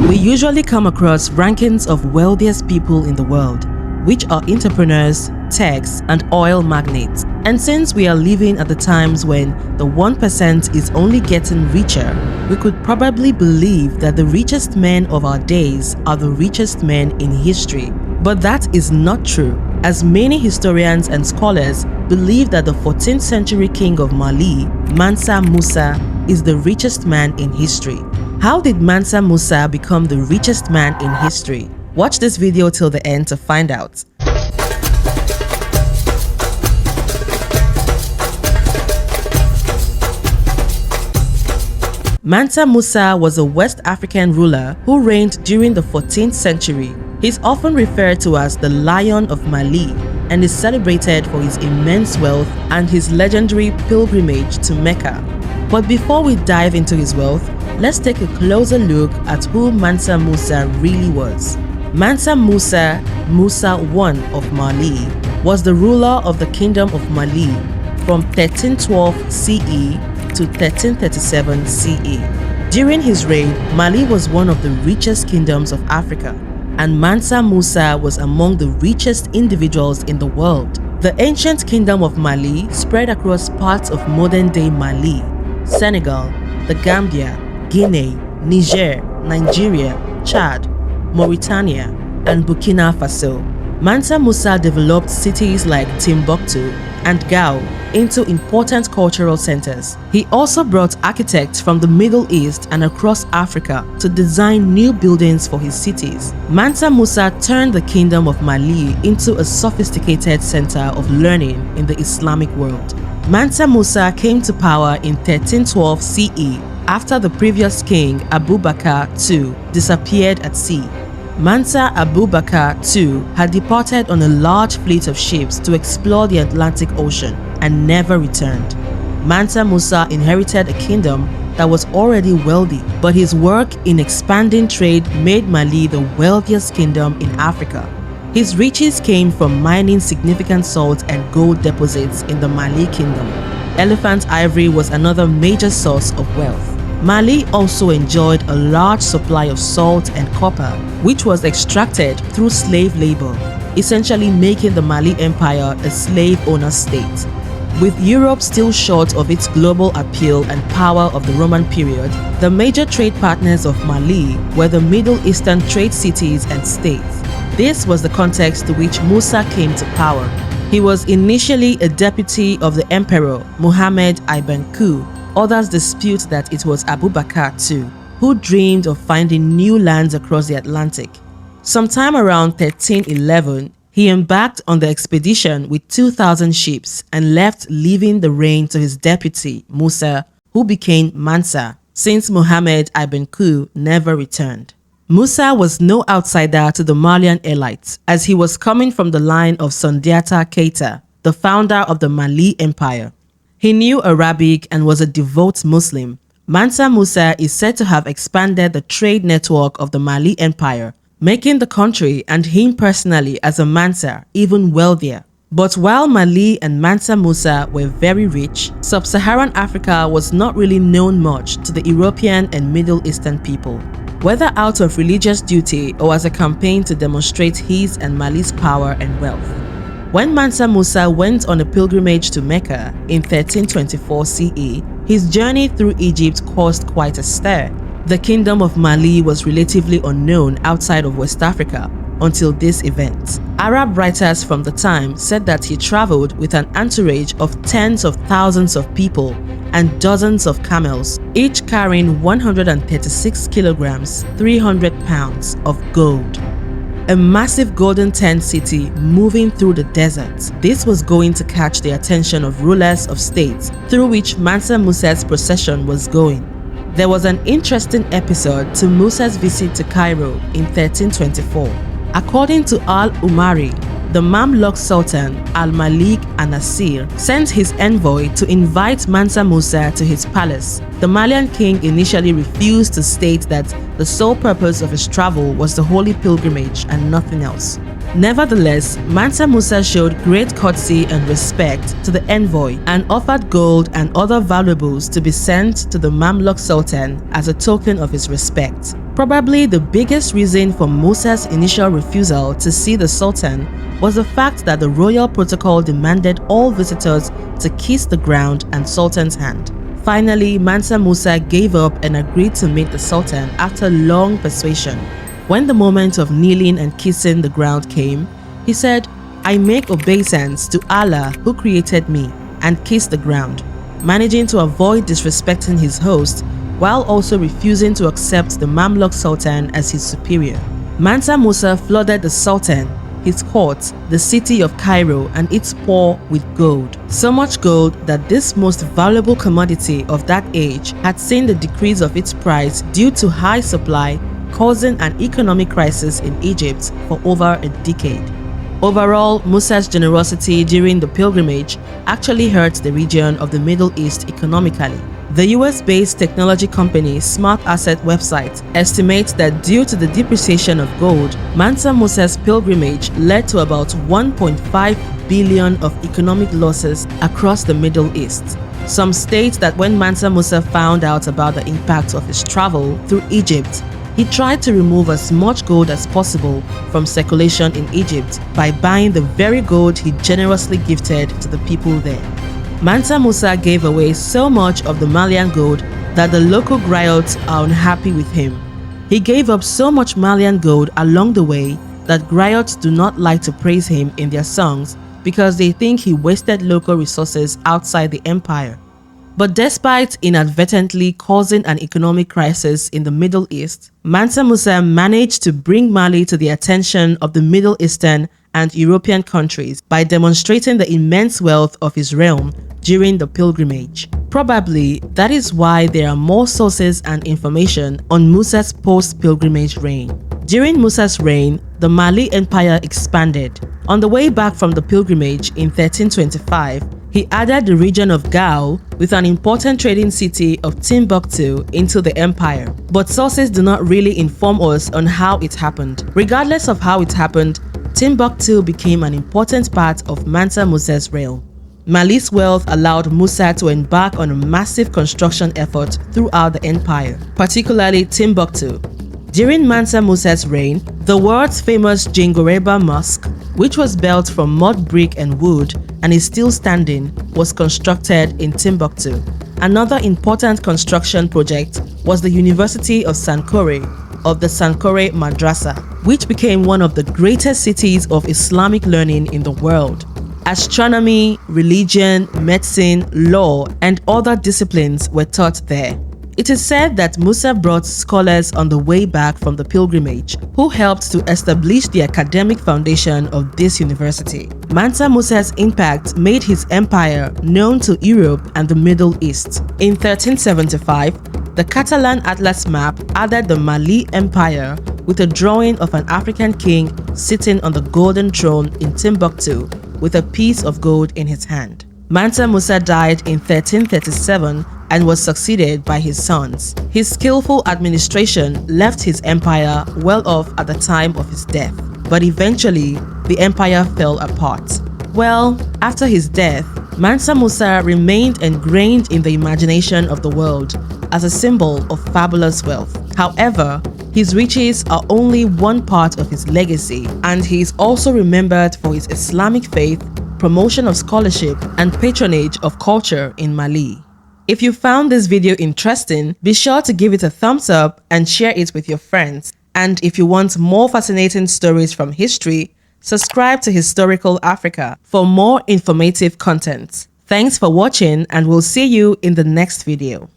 We usually come across rankings of wealthiest people in the world, which are entrepreneurs, techs, and oil magnates. And since we are living at the times when the 1% is only getting richer, we could probably believe that the richest men of our days are the richest men in history. But that is not true, as many historians and scholars believe that the 14th century king of Mali, Mansa Musa, is the richest man in history. How did Mansa Musa become the richest man in history? Watch this video till the end to find out. Mansa Musa was a West African ruler who reigned during the 14th century. He's often referred to as the Lion of Mali and is celebrated for his immense wealth and his legendary pilgrimage to Mecca. But before we dive into his wealth, let's take a closer look at who Mansa Musa really was. Mansa Musa, Musa I of Mali, was the ruler of the Kingdom of Mali from 1312 CE to 1337 CE. During his reign, Mali was one of the richest kingdoms of Africa, and Mansa Musa was among the richest individuals in the world. The ancient Kingdom of Mali spread across parts of modern-day Mali, Senegal, the Gambia, Guinea, Niger, Nigeria, Chad, Mauritania, and Burkina Faso. Mansa Musa developed cities like Timbuktu and Gao into important cultural centers. He also brought architects from the Middle East and across Africa to design new buildings for his cities. Mansa Musa turned the Kingdom of Mali into a sophisticated center of learning in the Islamic world. Mansa Musa came to power in 1312 CE after the previous king Abu Bakr II disappeared at sea. Mansa Abu Bakr II had departed on a large fleet of ships to explore the Atlantic Ocean and never returned. Mansa Musa inherited a kingdom that was already wealthy, but his work in expanding trade made Mali the wealthiest kingdom in Africa. His riches came from mining significant salt and gold deposits in the Mali kingdom. Elephant ivory was another major source of wealth. Mali also enjoyed a large supply of salt and copper, which was extracted through slave labor, essentially making the Mali Empire a slave-owner state. With Europe still short of its global appeal and power of the Roman period, the major trade partners of Mali were the Middle Eastern trade cities and states. This was the context to which Musa came to power. He was initially a deputy of the Emperor Muhammad ibn Qu. Others dispute that it was Abu Bakr II who dreamed of finding new lands across the Atlantic. Sometime around 1311, he embarked on the expedition with 2,000 ships and left, leaving the reign to his deputy, Musa, who became Mansa, since Muhammad ibn Qu never returned. Musa was no outsider to the Malian elites, as he was coming from the line of Sundiata Keita, the founder of the Mali Empire. He knew Arabic and was a devout Muslim. Mansa Musa is said to have expanded the trade network of the Mali Empire, making the country and him personally as a Mansa even wealthier. But while Mali and Mansa Musa were very rich, sub-Saharan Africa was not really known much to the European and Middle Eastern people. Whether out of religious duty or as a campaign to demonstrate his and Mali's power and wealth. When Mansa Musa went on a pilgrimage to Mecca in 1324 CE, his journey through Egypt caused quite a stir. The Kingdom of Mali was relatively unknown outside of West Africa until this event. Arab writers from the time said that he traveled with an entourage of tens of thousands of people and dozens of camels, each carrying 136 kilograms, 300 pounds of gold. A massive golden tent city moving through the desert. This was going to catch the attention of rulers of states through which Mansa Musa's procession was going. There was an interesting episode to Musa's visit to Cairo in 1324. According to Al-Umari, the Mamluk Sultan Al-Malik An-Nasir sent his envoy to invite Mansa Musa to his palace. The Malian king initially refused to state that the sole purpose of his travel was the holy pilgrimage and nothing else. Nevertheless, Mansa Musa showed great courtesy and respect to the envoy and offered gold and other valuables to be sent to the Mamluk Sultan as a token of his respect. Probably the biggest reason for Musa's initial refusal to see the Sultan was the fact that the royal protocol demanded all visitors to kiss the ground and Sultan's hand. Finally, Mansa Musa gave up and agreed to meet the Sultan after long persuasion. When the moment of kneeling and kissing the ground came, he said, "I make obeisance to Allah who created me," and kissed the ground, managing to avoid disrespecting his host while also refusing to accept the Mamluk Sultan as his superior. Mansa Musa flooded the Sultan, his court, the city of Cairo and its poor with gold. So much gold that this most valuable commodity of that age had seen the decrease of its price due to high supply, causing an economic crisis in Egypt for over a decade. Overall, Musa's generosity during the pilgrimage actually hurt the region of the Middle East economically. The US-based technology company Smart Asset website estimates that due to the depreciation of gold, Mansa Musa's pilgrimage led to about 1.5 billion of economic losses across the Middle East. Some state that when Mansa Musa found out about the impact of his travel through Egypt, he tried to remove as much gold as possible from circulation in Egypt by buying the very gold he generously gifted to the people there. Mansa Musa gave away so much of the Malian gold that the local griots are unhappy with him. He gave up so much Malian gold along the way that griots do not like to praise him in their songs because they think he wasted local resources outside the empire. But despite inadvertently causing an economic crisis in the Middle East, Mansa Musa managed to bring Mali to the attention of the Middle Eastern and European countries by demonstrating the immense wealth of his realm during the pilgrimage. Probably that is why there are more sources and information on Musa's post-pilgrimage reign. During Musa's reign, the Mali Empire expanded. On the way back from the pilgrimage in 1325, he added the region of Gao with an important trading city of Timbuktu into the empire. But sources do not really inform us on how it happened. Regardless of how it happened, Timbuktu became an important part of Mansa Musa's realm. Mali's wealth allowed Musa to embark on a massive construction effort throughout the empire, particularly Timbuktu. During Mansa Musa's reign, the world's famous Jingoreba Mosque, which was built from mud brick and wood and is still standing, was constructed in Timbuktu. Another important construction project was the University of Sankore of the Sankore Madrasa, which became one of the greatest cities of Islamic learning in the world. Astronomy, religion, medicine, law, and other disciplines were taught there. It is said that Musa brought scholars on the way back from the pilgrimage who helped to establish the academic foundation of this university. Mansa Musa's impact made his empire known to Europe and the Middle East. In 1375, the Catalan Atlas map added the Mali Empire with a drawing of an African king sitting on the golden throne in Timbuktu with a piece of gold in his hand. Mansa Musa died in 1337 and was succeeded by his sons. His skillful administration left his empire well off at the time of his death, but eventually the empire fell apart. Well, after his death, Mansa Musa remained ingrained in the imagination of the world as a symbol of fabulous wealth. However, his riches are only one part of his legacy, and he is also remembered for his Islamic faith, promotion of scholarship, and patronage of culture in Mali. If you found this video interesting, be sure to give it a thumbs up and share it with your friends. And if you want more fascinating stories from history, subscribe to Historical Africa for more informative content. Thanks for watching, and we'll see you in the next video.